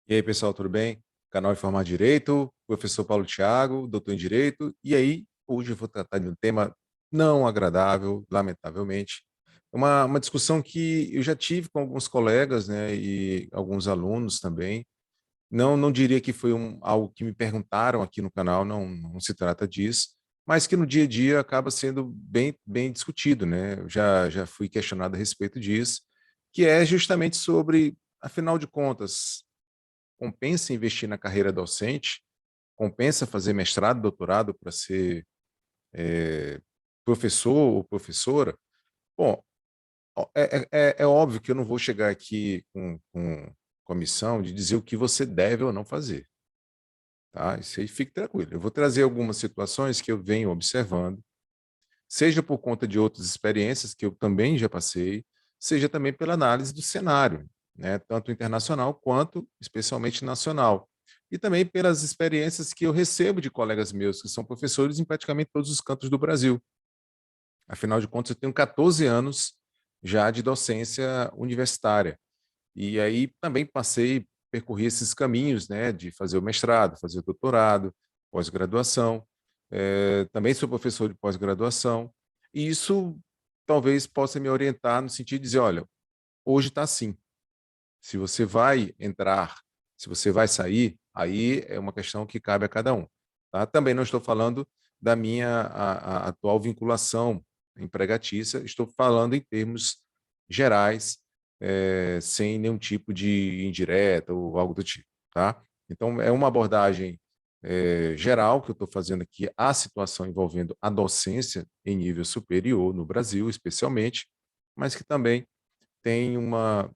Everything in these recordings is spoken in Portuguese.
E aí, pessoal, tudo bem? Canal Informar Direito, professor Paulo Thiago, doutor em Direito. E aí, hoje eu vou tratar de um tema não agradável, lamentavelmente. Uma discussão que eu já tive com alguns colegas, né, e alguns alunos também. Não diria que foi algo que me perguntaram aqui no canal, não se trata disso, mas que no dia a dia acaba sendo bem discutido, né? Eu já fui questionado a respeito disso, que é justamente sobre, afinal de contas, compensa investir na carreira docente? Compensa fazer mestrado, doutorado para ser professor ou professora? Bom, é óbvio que eu não vou chegar aqui com a missão de dizer o que você deve ou não fazer, tá? Isso aí fique tranquilo. Eu vou trazer algumas situações que eu venho observando, seja por conta de outras experiências que eu também já passei, seja também pela análise do cenário, né, tanto internacional quanto especialmente nacional. E também pelas experiências que eu recebo de colegas meus que são professores em praticamente todos os cantos do Brasil. Afinal de contas, eu tenho 14 anos já de docência universitária. E aí também percorri esses caminhos, né, de fazer o mestrado, fazer o doutorado, pós-graduação. Também sou professor de pós-graduação. E isso talvez possa me orientar no sentido de dizer, olha, hoje está assim. Se você vai entrar, se você vai sair, aí é uma questão que cabe a cada um. Tá? Também não estou falando da minha atual vinculação empregatícia, estou falando em termos gerais, sem nenhum tipo de indireta ou algo do tipo. Tá? Então, é uma abordagem geral que eu estou fazendo aqui, a situação envolvendo a docência em nível superior no Brasil, especialmente, mas que também tem uma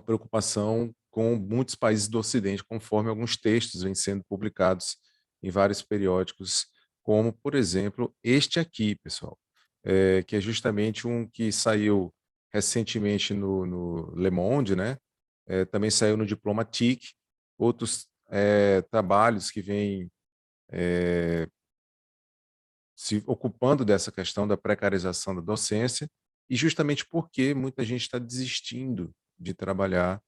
preocupação com muitos países do Ocidente, conforme alguns textos vêm sendo publicados em vários periódicos, como, por exemplo, este aqui, pessoal, que é justamente um que saiu recentemente no Le Monde, né? Também saiu no Diplomatique, outros trabalhos que vêm se ocupando dessa questão da precarização da docência, e justamente porque muita gente está desistindo de trabalhar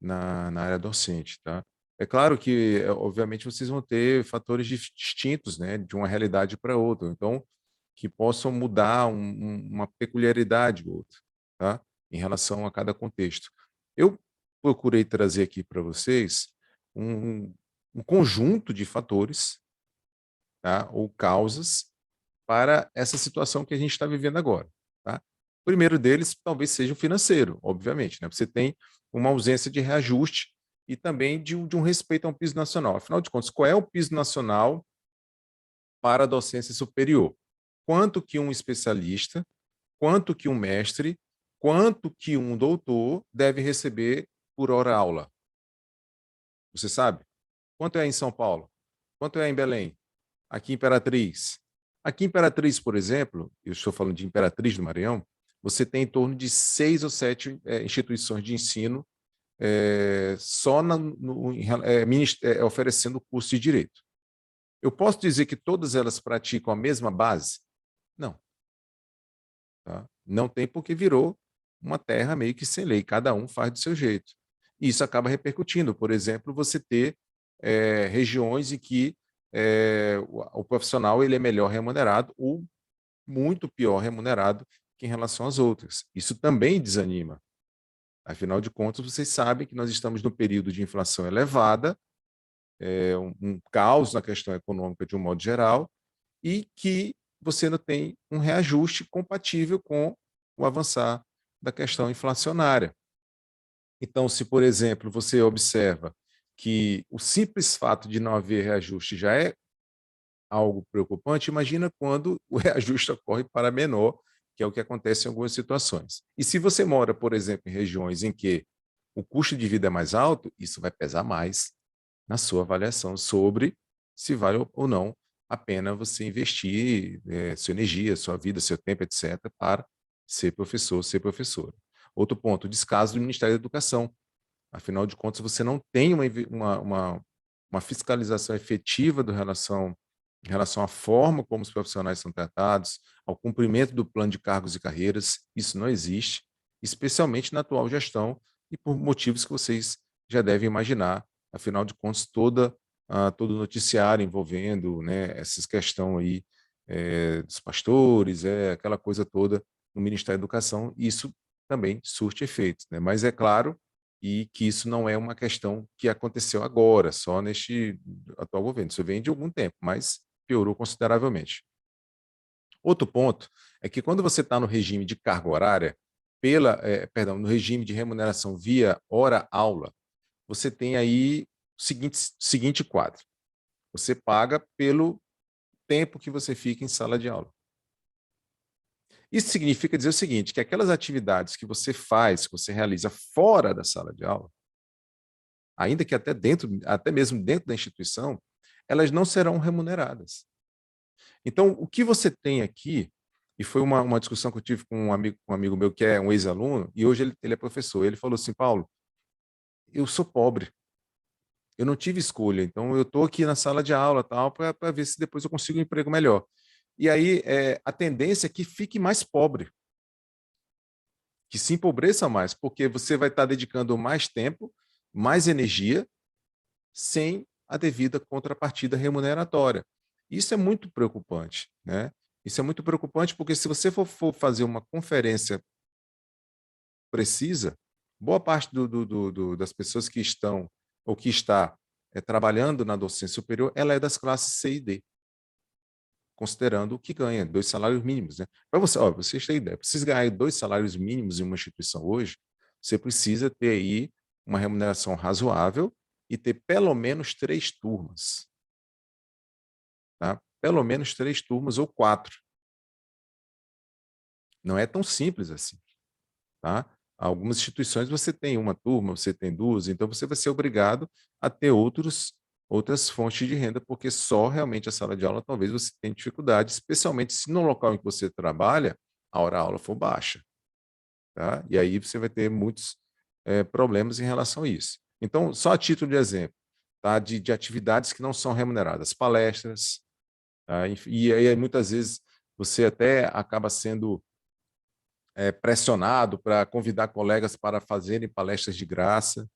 na área docente, tá? É claro que, obviamente, vocês vão ter fatores distintos, né, de uma realidade para outra, então, que possam mudar uma peculiaridade ou outra, tá? Em relação a cada contexto. Eu procurei trazer aqui para vocês um, um conjunto de fatores, tá? Ou causas para essa situação que a gente está vivendo agora, tá? O primeiro deles talvez seja o financeiro, obviamente, né? Você tem uma ausência de reajuste e também de um respeito a um piso nacional. Afinal de contas, qual é o piso nacional para a docência superior? Quanto que um especialista, quanto que um mestre, quanto que um doutor deve receber por hora aula? Você sabe? Quanto é em São Paulo? Quanto é em Belém? Aqui em Imperatriz. Aqui em Imperatriz, por exemplo, eu estou falando de Imperatriz do Maranhão, você tem em torno de 6 ou 7 instituições de ensino só oferecendo o curso de Direito. Eu posso dizer que todas elas praticam a mesma base? Não. Tá? Não tem, porque virou uma terra meio que sem lei, cada um faz do seu jeito. E isso acaba repercutindo. Por exemplo, você ter regiões em que o profissional ele é melhor remunerado ou muito pior remunerado que em relação às outras. Isso também desanima. Afinal de contas, vocês sabem que nós estamos num período de inflação elevada, um caos na questão econômica de um modo geral, e que você não tem um reajuste compatível com o avançar da questão inflacionária. Então, se, por exemplo, você observa que o simples fato de não haver reajuste já é algo preocupante, imagina quando o reajuste ocorre para menor, que é o que acontece em algumas situações. E se você mora, por exemplo, em regiões em que o custo de vida é mais alto, isso vai pesar mais na sua avaliação sobre se vale ou não a pena você investir sua energia, sua vida, seu tempo, etc., para ser professor, ser professora. Outro ponto, o descaso do Ministério da Educação. Afinal de contas, você não tem uma fiscalização efetiva em relação à forma como os profissionais são tratados, ao cumprimento do plano de cargos e carreiras. Isso não existe, especialmente na atual gestão e por motivos que vocês já devem imaginar, afinal de contas, todo o noticiário envolvendo, né, essas questões aí dos pastores, aquela coisa toda no Ministério da Educação, isso também surte efeitos, né? Mas é claro e que isso não é uma questão que aconteceu agora, só neste atual governo. Isso vem de algum tempo, mas piorou consideravelmente. Outro ponto é que quando você está no regime de carga horária, no regime de remuneração via hora-aula, você tem aí o seguinte quadro. Você paga pelo tempo que você fica em sala de aula. Isso significa dizer o seguinte, que aquelas atividades que você faz, que você realiza fora da sala de aula, ainda que até mesmo dentro da instituição, elas não serão remuneradas. Então, o que você tem aqui, e foi uma discussão que eu tive com um amigo meu que é um ex-aluno, e hoje ele é professor, ele falou assim, Paulo, eu sou pobre, eu não tive escolha, então eu estou aqui na sala de aula para ver se depois eu consigo um emprego melhor. E aí a tendência é que fique mais pobre, que se empobreça mais, porque você vai estar dedicando mais tempo, mais energia, sem a devida contrapartida remuneratória. Isso é muito preocupante, né? Isso é muito preocupante porque se você for fazer uma conferência precisa, boa parte das pessoas que estão ou que está trabalhando na docência superior, ela é das classes C e D, considerando o que ganha, 2 salários mínimos, né? Para vocês terem ideia, para vocês ganharem 2 salários mínimos em uma instituição hoje, você precisa ter aí uma remuneração razoável e ter pelo menos 3 turmas, tá? Pelo menos 3 turmas ou 4. Não é tão simples assim, tá? Algumas instituições você tem uma turma, você tem 2, então você vai ser obrigado a ter outras fontes de renda, porque só realmente a sala de aula talvez você tenha dificuldade, especialmente se no local em que você trabalha, a hora-aula for baixa, tá? E aí você vai ter muitos problemas em relação a isso. Então, só a título de exemplo, tá? De atividades que não são remuneradas, palestras, tá? E aí muitas vezes você até acaba sendo pressionado para convidar colegas para fazerem palestras de graça.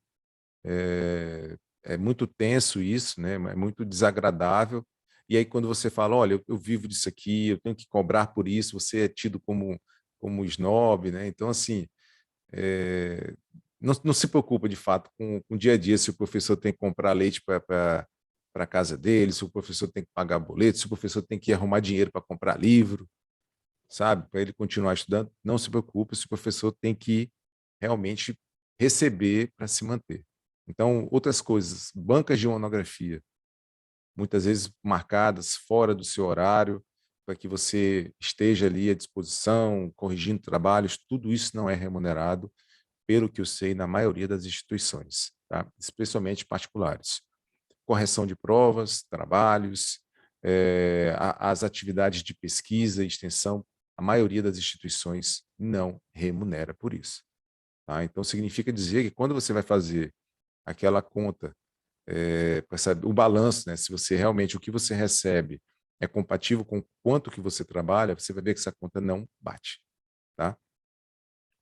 É muito tenso isso, né? É muito desagradável. E aí, quando você fala, olha, eu vivo disso aqui, eu tenho que cobrar por isso, você é tido como snob, né? Então, assim, não se preocupa, de fato, com o dia a dia, se o professor tem que comprar leite para a casa dele, se o professor tem que pagar boleto, se o professor tem que arrumar dinheiro para comprar livro, sabe? Para ele continuar estudando, não se preocupe, se o professor tem que realmente receber para se manter. Então, outras coisas, bancas de monografia, muitas vezes marcadas fora do seu horário, para que você esteja ali à disposição, corrigindo trabalhos, tudo isso não é remunerado, pelo que eu sei, na maioria das instituições, tá? Especialmente particulares. Correção de provas, trabalhos, as atividades de pesquisa e extensão, a maioria das instituições não remunera por isso. Tá? Então, significa dizer que quando você vai fazer aquela conta, para saber o balanço, né, se você realmente, o que você recebe é compatível com quanto que você trabalha, você vai ver que essa conta não bate. Tá?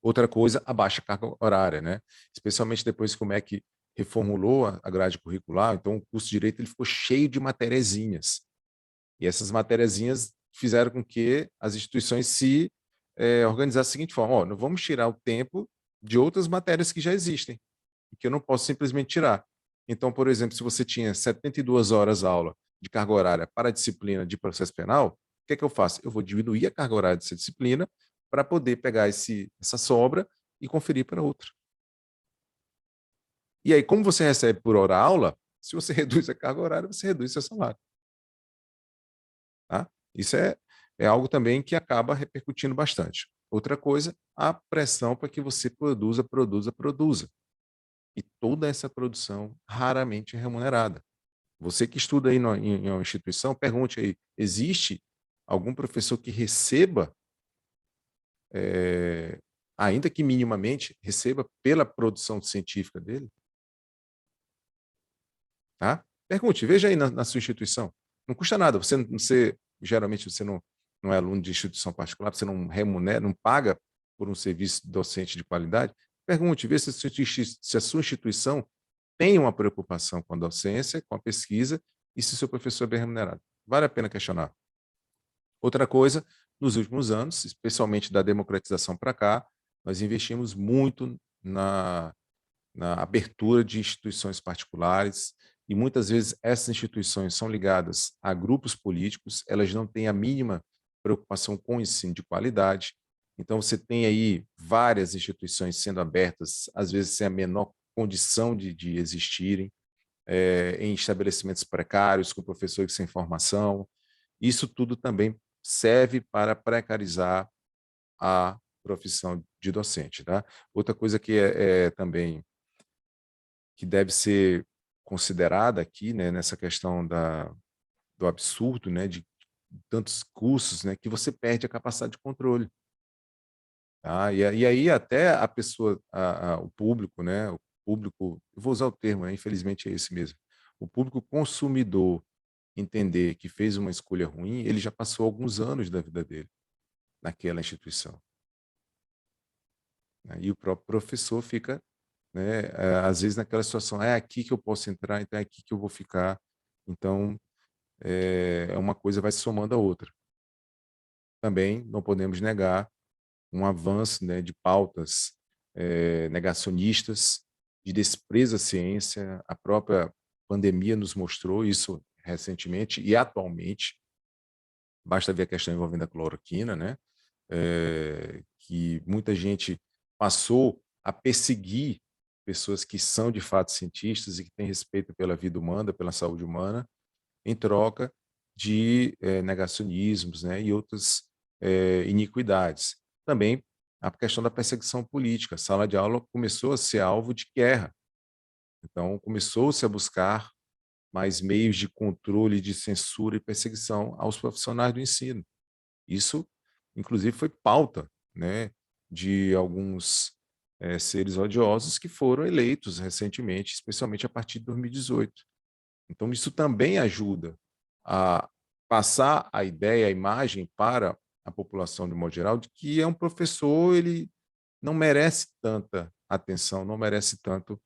Outra coisa, a baixa carga horária, né? Especialmente depois que o MEC reformulou a grade curricular, então o curso de Direito ele ficou cheio de matériazinhas. E essas matériazinhas fizeram com que as instituições se organizassem da seguinte forma, não vamos tirar o tempo de outras matérias que já existem, que eu não posso simplesmente tirar. Então, por exemplo, se você tinha 72 horas aula de carga horária para a disciplina de processo penal, o que é que eu faço? Eu vou diminuir a carga horária dessa disciplina para poder pegar essa sobra e conferir para outra. E aí, como você recebe por hora aula, se você reduz a carga horária, você reduz seu salário. Tá? Isso é algo também que acaba repercutindo bastante. Outra coisa, a pressão para que você produza. E toda essa produção raramente é remunerada. Você que estuda aí em uma instituição, pergunte aí, existe algum professor que receba, ainda que minimamente, receba pela produção científica dele? Tá? Pergunte, veja aí na sua instituição. Não custa nada, geralmente você não é aluno de instituição particular, você não remunera, não paga por um serviço docente de qualidade. Pergunte, veja se a sua instituição tem uma preocupação com a docência, com a pesquisa, e se o seu professor é bem remunerado. Vale a pena questionar. Outra coisa, nos últimos anos, especialmente da democratização para cá, nós investimos muito na abertura de instituições particulares, e muitas vezes essas instituições são ligadas a grupos políticos, elas não têm a mínima preocupação com o ensino de qualidade. Então, você tem aí várias instituições sendo abertas, às vezes sem a menor condição de existirem, em estabelecimentos precários, com professores sem formação. Isso tudo também serve para precarizar a profissão de docente. Tá? Outra coisa que também que deve ser considerada aqui, né, nessa questão do absurdo, né, de tantos cursos, né, que você perde a capacidade de controle. Tá? E aí até a pessoa, o público, né, o público, eu vou usar o termo, né, infelizmente é esse mesmo, o público consumidor entender que fez uma escolha ruim, ele já passou alguns anos da vida dele naquela instituição. Né? E o próprio professor fica, né, às vezes naquela situação, é aqui que eu posso entrar, então é aqui que eu vou ficar. Então, uma coisa vai se somando à outra. Também não podemos negar um avanço, né, de pautas negacionistas, de desprezo à ciência. A própria pandemia nos mostrou isso recentemente e atualmente. Basta ver a questão envolvendo a cloroquina, né? Que muita gente passou a perseguir pessoas que são de fato cientistas e que têm respeito pela vida humana, pela saúde humana, em troca de negacionismos, né, e outras iniquidades. Também a questão da perseguição política. A sala de aula começou a ser alvo de guerra. Então, começou-se a buscar mais meios de controle, de censura e perseguição aos profissionais do ensino. Isso, inclusive, foi pauta, né, de alguns seres odiosos que foram eleitos recentemente, especialmente a partir de 2018. Então, isso também ajuda a passar a ideia, a imagem para a população de modo geral, de que é um professor, ele não merece tanta atenção, não merece tanto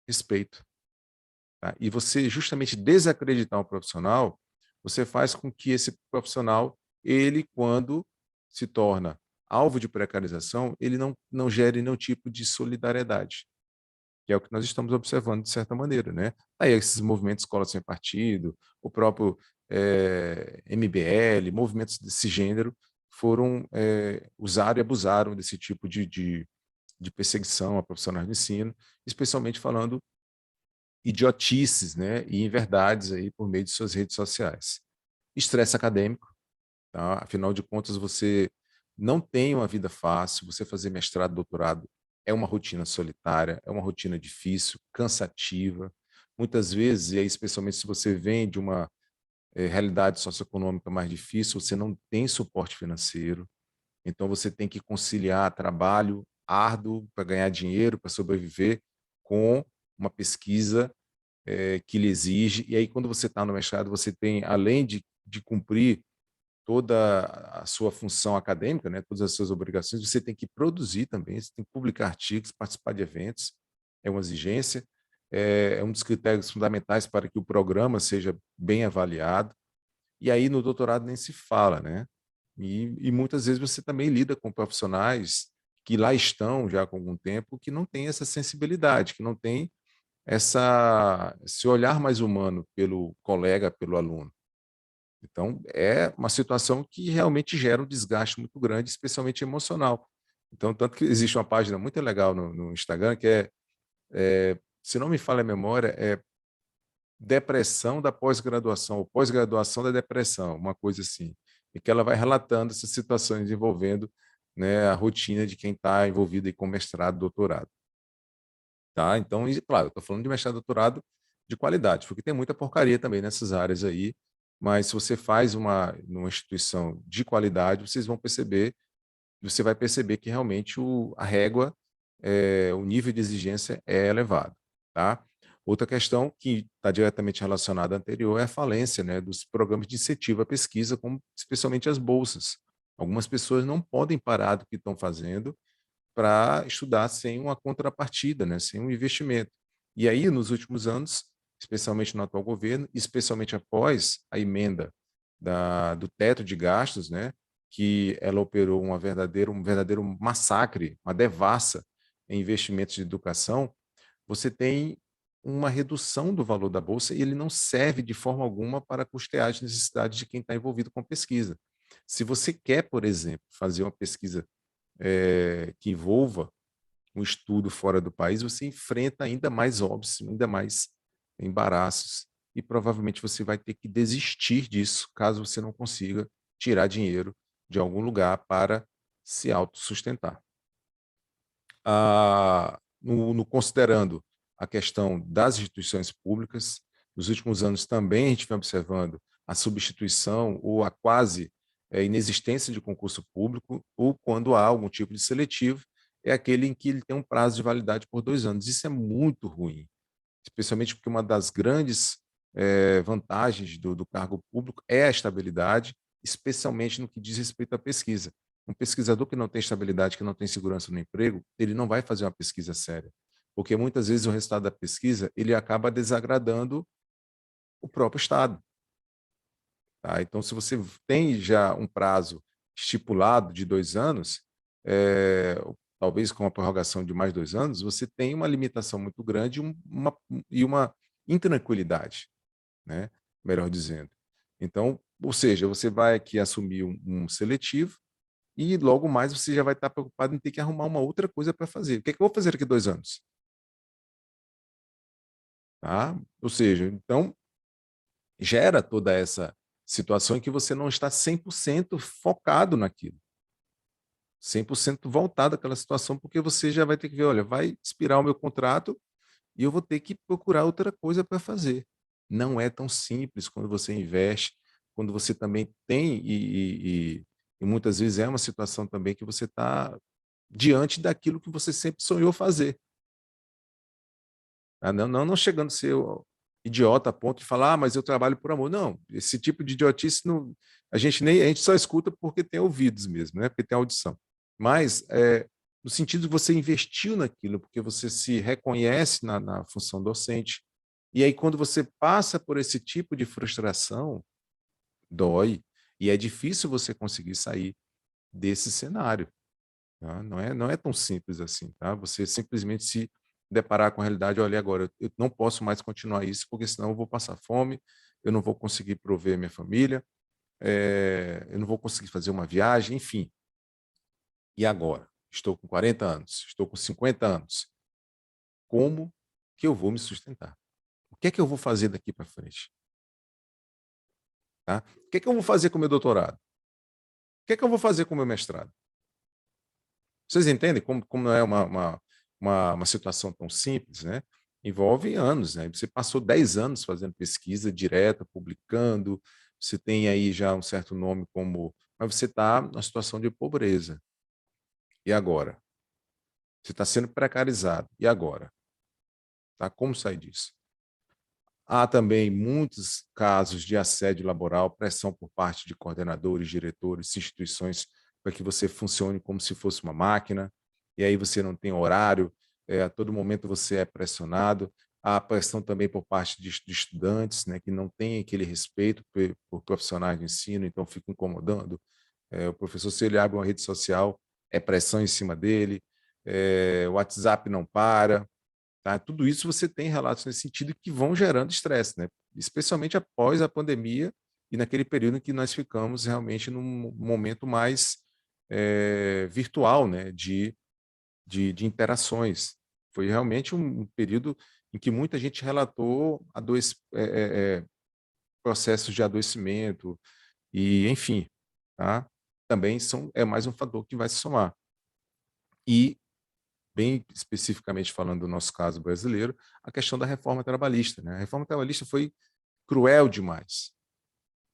respeito. Tá? E você justamente desacreditar um profissional, você faz com que esse profissional, ele, quando se torna alvo de precarização, ele não gere nenhum tipo de solidariedade, que é o que nós estamos observando de certa maneira, né? Aí esses movimentos Escola Sem Partido, o próprio MBL, movimentos desse gênero, foram usaram e abusaram desse tipo de perseguição a profissionais de ensino, especialmente falando idiotices, né, e inverdades aí por meio de suas redes sociais. Estresse acadêmico, tá? Afinal de contas, você não tem uma vida fácil, você fazer mestrado, doutorado é uma rotina solitária, é uma rotina difícil, cansativa. Muitas vezes, e aí especialmente se você vem de uma realidade socioeconômica mais difícil, você não tem suporte financeiro, então você tem que conciliar trabalho árduo para ganhar dinheiro, para sobreviver, com uma pesquisa que lhe exige. E aí, quando você está no mestrado, você tem, além de cumprir toda a sua função acadêmica, né, todas as suas obrigações, você tem que produzir também, você tem que publicar artigos, participar de eventos, é uma exigência, é um dos critérios fundamentais para que o programa seja bem avaliado. E aí, no doutorado, nem se fala, né? E muitas vezes você também lida com profissionais que lá estão já há algum tempo, que não têm essa sensibilidade, que não têm esse olhar mais humano pelo colega, pelo aluno. Então, é uma situação que realmente gera um desgaste muito grande, especialmente emocional. Então, tanto que existe uma página muito legal no Instagram, que se não me falha a memória, é depressão da pós-graduação, ou pós-graduação da depressão, uma coisa assim. E que ela vai relatando essas situações envolvendo, né, a rotina de quem está envolvido aí com mestrado, doutorado. Tá? Então, e, claro, eu estou falando de mestrado, doutorado de qualidade, porque tem muita porcaria também nessas áreas aí, mas se você faz numa instituição de qualidade, você vai perceber que realmente a régua, o nível de exigência é elevado. Tá? Outra questão que está diretamente relacionada à anterior é a falência, né, dos programas de incentivo à pesquisa, como especialmente as bolsas. Algumas pessoas não podem parar do que estão fazendo para estudar sem uma contrapartida, né, sem um investimento. E aí, nos últimos anos, especialmente no atual governo, especialmente após a emenda do teto de gastos, né, que ela operou um verdadeiro massacre, uma devassa em investimentos de educação, você tem uma redução do valor da bolsa e ele não serve de forma alguma para custear as necessidades de quem está envolvido com pesquisa. Se você quer, por exemplo, fazer uma pesquisa que envolva um estudo fora do país, você enfrenta ainda mais óbices, ainda mais embaraços, e provavelmente você vai ter que desistir disso, caso você não consiga tirar dinheiro de algum lugar para se autossustentar. Considerando a questão das instituições públicas, nos últimos anos também a gente vem observando a substituição ou a quase inexistência de concurso público, ou quando há algum tipo de seletivo, é aquele em que ele tem um prazo de validade por 2 anos. Isso é muito ruim, especialmente porque uma das grandes vantagens do cargo público é a estabilidade, especialmente no que diz respeito à pesquisa. Um pesquisador que não tem estabilidade, que não tem segurança no emprego, ele não vai fazer uma pesquisa séria, porque muitas vezes o resultado da pesquisa ele acaba desagradando o próprio Estado. Tá? Então, se você tem já um prazo estipulado de 2 anos, talvez com a prorrogação de mais 2 anos, você tem uma limitação muito grande e uma intranquilidade, né? Melhor dizendo. Então, ou seja, você vai aqui assumir um seletivo e logo mais você já vai estar preocupado em ter que arrumar uma outra coisa para fazer. O que é que eu vou fazer daqui a 2 anos? Tá? Ou seja, então gera toda essa situação em que você não está 100% focado naquilo, 100% voltado àquela situação, porque você já vai ter que ver, olha, vai expirar o meu contrato e eu vou ter que procurar outra coisa para fazer. Não é tão simples quando você investe, quando você também tem, e muitas vezes é uma situação também que você está diante daquilo que você sempre sonhou fazer. Tá? Não chegando a ser idiota a ponto de falar, mas eu trabalho por amor. Não, esse tipo de idiotice não, a gente só escuta porque tem ouvidos mesmo, né? Porque tem audição. Mas no sentido de você investiu naquilo, porque você se reconhece na função docente. E aí, quando você passa por esse tipo de frustração, dói. E é difícil você conseguir sair desse cenário. Tá? Não é tão simples assim, tá? Você simplesmente se deparar com a realidade, olha, agora eu não posso mais continuar isso, porque senão eu vou passar fome, eu não vou conseguir prover minha família, eu não vou conseguir fazer uma viagem, enfim. E agora? Estou com 40 anos, estou com 50 anos. Como que eu vou me sustentar? O que é que eu vou fazer daqui para frente? Tá? O que é que eu vou fazer com o meu doutorado? O que é que eu vou fazer com o meu mestrado? Vocês entendem como não é uma situação tão simples, né? Envolve anos, né? Você passou 10 anos fazendo pesquisa direta, publicando, você tem aí já um certo nome como... Mas você está numa situação de pobreza. E agora? Você está sendo precarizado. E agora? Tá? Como sair disso? Há também muitos casos de assédio laboral, pressão por parte de coordenadores, diretores, instituições, para que você funcione como se fosse uma máquina, e aí você não tem horário, a todo momento você é pressionado. Há pressão também por parte de estudantes, né, que não têm aquele respeito por profissionais de ensino, então ficam incomodando. O professor, se ele abre uma rede social, é pressão em cima dele, o WhatsApp não para, tá? Tudo isso você tem relatos nesse sentido que vão gerando estresse, né? Especialmente após a pandemia e naquele período em que nós ficamos realmente num momento mais virtual, né? De interações. Foi realmente um período em que muita gente relatou processos de adoecimento e, enfim, tá? Também é mais um fator que vai se somar. E bem especificamente falando do nosso caso brasileiro, a questão da reforma trabalhista, né? A reforma trabalhista foi cruel demais,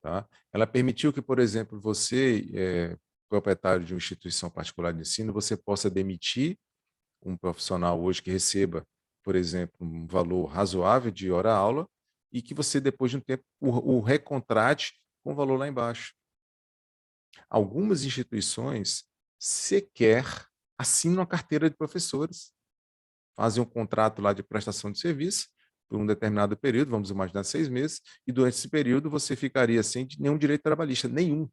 tá? Ela permitiu que, por exemplo, você, proprietário de uma instituição particular de ensino, você possa demitir um profissional hoje que receba, por exemplo, um valor razoável de hora-aula e que você, depois de um tempo, o recontrate com o valor lá embaixo. Algumas instituições sequer assinam a carteira de professores. fazem um contrato lá de prestação de serviço por um determinado período, vamos imaginar 6 meses, e durante esse período você ficaria sem nenhum direito trabalhista, nenhum.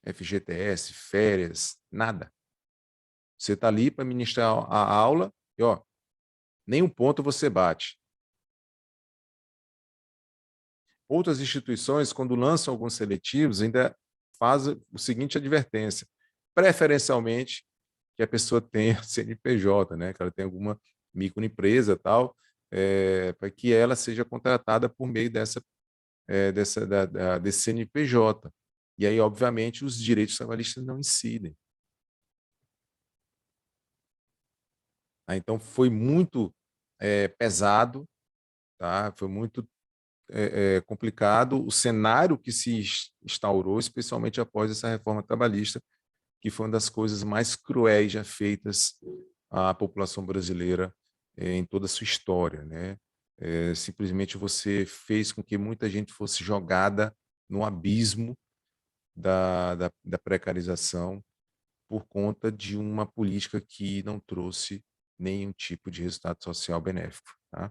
FGTS, férias, nada. Você está ali para ministrar a aula e, ó, nenhum ponto você bate. Outras instituições, quando lançam alguns seletivos, ainda fazem o seguinte advertência: preferencialmente que a pessoa tenha CNPJ, né? Que ela tenha alguma microempresa tal, para que ela seja contratada por meio desse CNPJ. E aí, obviamente, os direitos trabalhistas não incidem. Então, foi muito pesado, tá? Foi muito complicado o cenário que se instaurou, especialmente após essa reforma trabalhista, que foi uma das coisas mais cruéis já feitas à população brasileira em toda a sua história, né? Simplesmente você fez com que muita gente fosse jogada no abismo da precarização por conta de uma política que não trouxe nenhum tipo de resultado social benéfico, tá?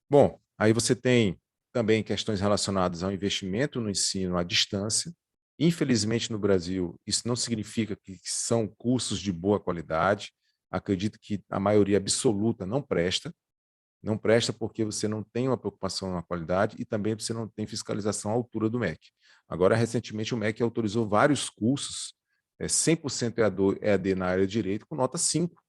Bom, aí você tem também questões relacionadas ao investimento no ensino à distância. Infelizmente, no Brasil, isso não significa que são cursos de boa qualidade. Acredito que a maioria absoluta não presta. Não presta porque você não tem uma preocupação na qualidade e também você não tem fiscalização à altura do MEC. Agora, recentemente, o MEC autorizou vários cursos 100% EAD na área de direito com nota 5.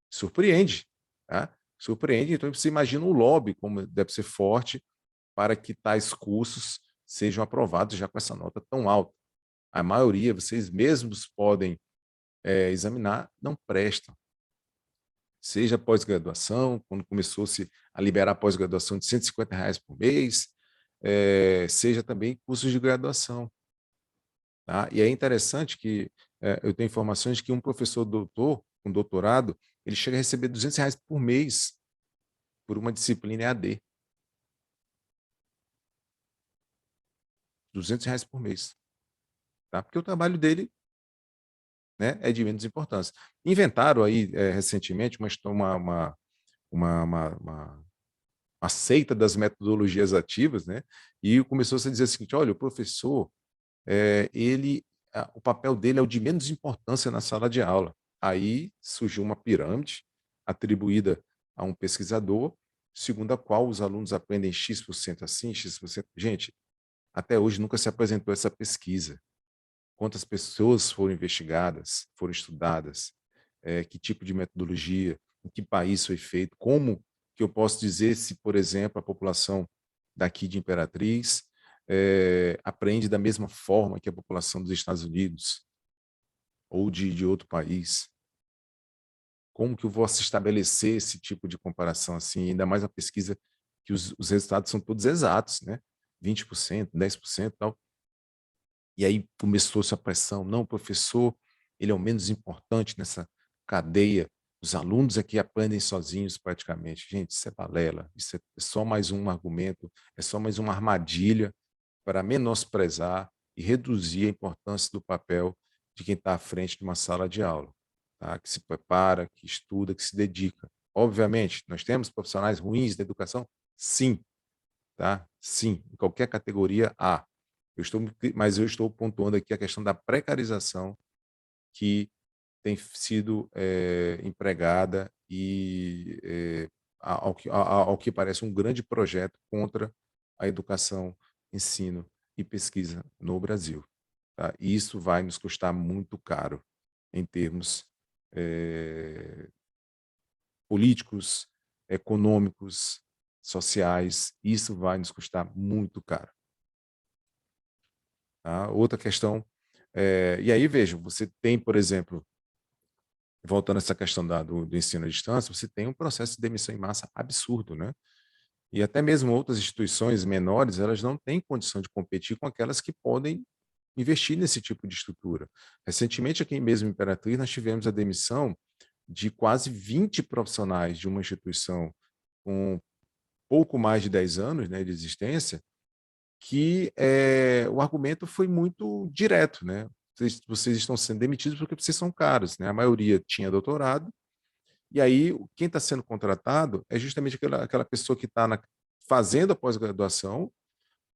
Surpreende, tá? Surpreende. Então, você imagina o lobby como deve ser forte para que tais cursos sejam aprovados já com essa nota tão alta. A maioria, vocês mesmos podem examinar, não prestam. Seja pós-graduação, quando começou-se a liberar pós-graduação de R$ 150 por mês, seja também cursos de graduação. Tá? E é interessante que eu tenho informações de que um professor doutor, um doutorado, ele chega a receber R$ 200 por mês por uma disciplina EAD. R$ 200 por mês. Tá? Porque o trabalho dele, né, é de menos importância. Inventaram aí recentemente uma seita das metodologias ativas, né? E começou -se a dizer o seguinte: olha, o professor, o papel dele é o de menos importância na sala de aula. Aí surgiu uma pirâmide atribuída a um pesquisador, segundo a qual os alunos aprendem X% assim, X%. Gente, até hoje nunca se apresentou essa pesquisa. Quantas pessoas foram investigadas, foram estudadas, que tipo de metodologia, em que país foi feito, como que eu posso dizer se, por exemplo, a população daqui de Imperatriz aprende da mesma forma que a população dos Estados Unidos ou de outro país? Como que eu vou estabelecer esse tipo de comparação assim, ainda mais uma pesquisa que os resultados são todos exatos, né? 20%, 10%, tal. E aí começou-se a pressão, não, o professor, ele é o menos importante nessa cadeia, os alunos aqui aprendem sozinhos praticamente. Gente, isso é balela, isso é só mais um argumento, é só mais uma armadilha para menosprezar e reduzir a importância do papel de quem está à frente de uma sala de aula, tá? Que se prepara, que estuda, que se dedica. Obviamente, nós temos profissionais ruins da educação? Sim, tá? Sim, em qualquer categoria há. Mas eu estou pontuando aqui a questão da precarização que tem sido empregada e ao que parece um grande projeto contra a educação, ensino e pesquisa no Brasil. Tá? E isso vai nos custar muito caro em termos políticos, econômicos, sociais. Isso vai nos custar muito caro. Tá? Outra questão, e aí vejam, você tem, por exemplo, voltando a essa questão do ensino à distância, você tem um processo de demissão em massa absurdo, né? E até mesmo outras instituições menores, elas não têm condição de competir com aquelas que podem investir nesse tipo de estrutura. Recentemente, aqui mesmo em Imperatriz, nós tivemos a demissão de quase 20 profissionais de uma instituição com pouco mais de 10 anos, né, de existência, que o argumento foi muito direto, né? Vocês estão sendo demitidos porque vocês são caros, né? A maioria tinha doutorado E aí, quem está sendo contratado é justamente aquela pessoa que está fazendo a pós-graduação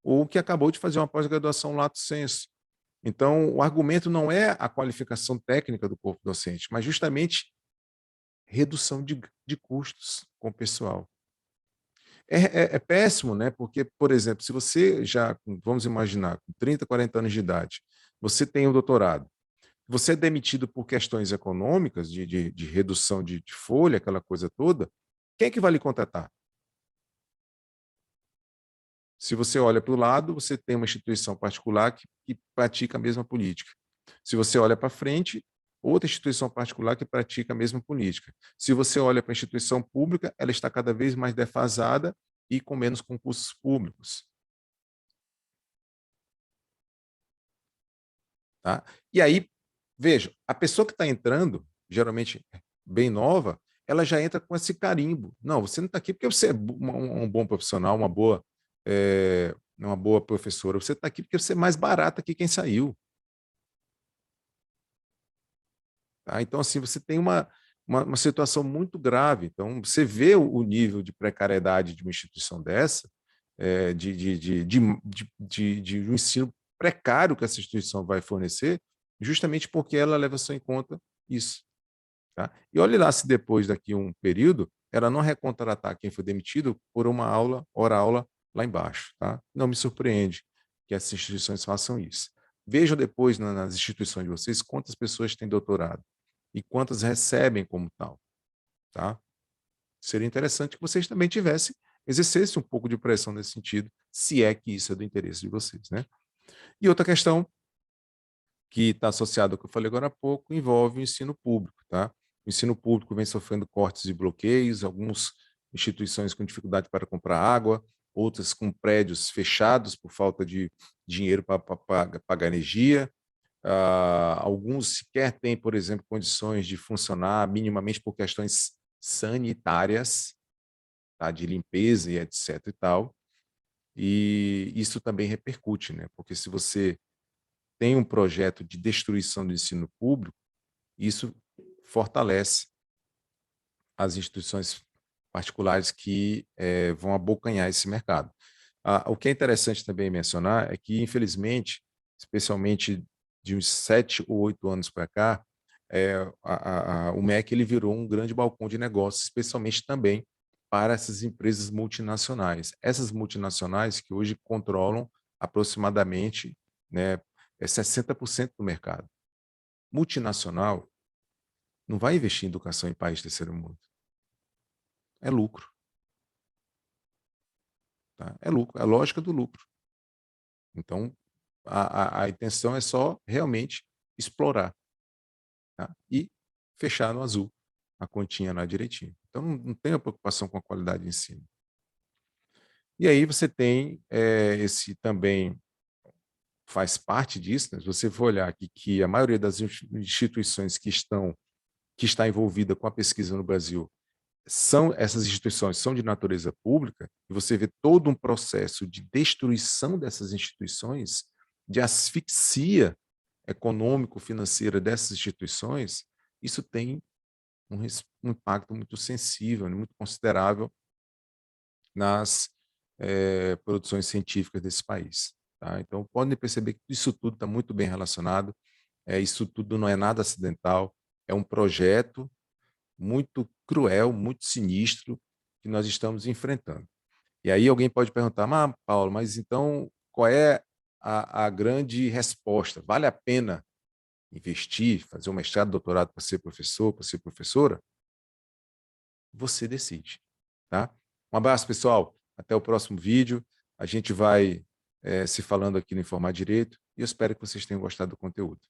ou que acabou de fazer uma pós-graduação lato sensu. Então, o argumento não é a qualificação técnica do corpo docente, mas justamente redução de custos com o pessoal. É péssimo, né? Porque, por exemplo, se você já, vamos imaginar, com 30, 40 anos de idade, você tem o doutorado, você é demitido por questões econômicas, de redução de folha, aquela coisa toda, quem é que vai lhe contratar? Se você olha para o lado, você tem uma instituição particular que pratica a mesma política. Se você olha para frente, outra instituição particular que pratica a mesma política. Se você olha para a instituição pública, ela está cada vez mais defasada e com menos concursos públicos. Tá? E aí, veja, a pessoa que está entrando, geralmente bem nova, ela já entra com esse carimbo. Não, você não está aqui porque você é um bom profissional, uma boa professora. Você está aqui porque você é mais barata que quem saiu. Tá? Então, assim, você tem uma situação muito grave. Então, você vê o nível de precariedade de uma instituição dessa, de um ensino precário que essa instituição vai fornecer, justamente porque ela leva só em conta isso. Tá? E olhe lá se depois, daqui a um período, ela não recontratar quem foi demitido por uma hora-aula lá embaixo. Tá? Não me surpreende que essas instituições façam isso. Vejam depois nas instituições de vocês quantas pessoas têm doutorado e quantas recebem como tal. Tá? Seria interessante que vocês também exercessem um pouco de pressão nesse sentido, se é que isso é do interesse de vocês. Né? E outra questão que está associada ao que eu falei agora há pouco envolve o ensino público. Tá? O ensino público vem sofrendo cortes e bloqueios, algumas instituições com dificuldade para comprar água, outras com prédios fechados por falta de dinheiro para pagar energia. Alguns sequer têm, por exemplo, condições de funcionar minimamente por questões sanitárias, tá? De limpeza e etc. e tal. E isso também repercute, né? Porque se você tem um projeto de destruição do ensino público, isso fortalece as instituições particulares que vão abocanhar esse mercado. O que é interessante também mencionar é que, infelizmente, especialmente de uns 7 ou 8 anos para cá, o MEC ele virou um grande balcão de negócios, especialmente também para essas empresas multinacionais. Essas multinacionais que hoje controlam aproximadamente, né, 60% do mercado. Multinacional não vai investir em educação em país terceiro mundo. É lucro. Tá? É lucro, é a lógica do lucro. Então, a intenção é só realmente explorar, tá? E fechar no azul, a continha lá direitinho. Então, não tenha preocupação com a qualidade de ensino. E aí você tem esse também faz parte disso, né? Se você for olhar aqui que a maioria das instituições que está envolvida com a pesquisa no Brasil essas instituições são de natureza pública, e você vê todo um processo de destruição dessas instituições, de asfixia econômico-financeira dessas instituições, isso tem um impacto muito sensível, muito considerável nas produções científicas desse país. Tá? Então, podem perceber que isso tudo está muito bem relacionado, isso tudo não é nada acidental, é um projeto muito cruel, muito sinistro que nós estamos enfrentando. E aí alguém pode perguntar, Paulo, mas então qual é a grande resposta? Vale a pena investir, fazer um mestrado, doutorado para ser professor, para ser professora? Você decide. Tá? Um abraço, pessoal. Até o próximo vídeo. A gente vai se falando aqui no Informar Direito e eu espero que vocês tenham gostado do conteúdo.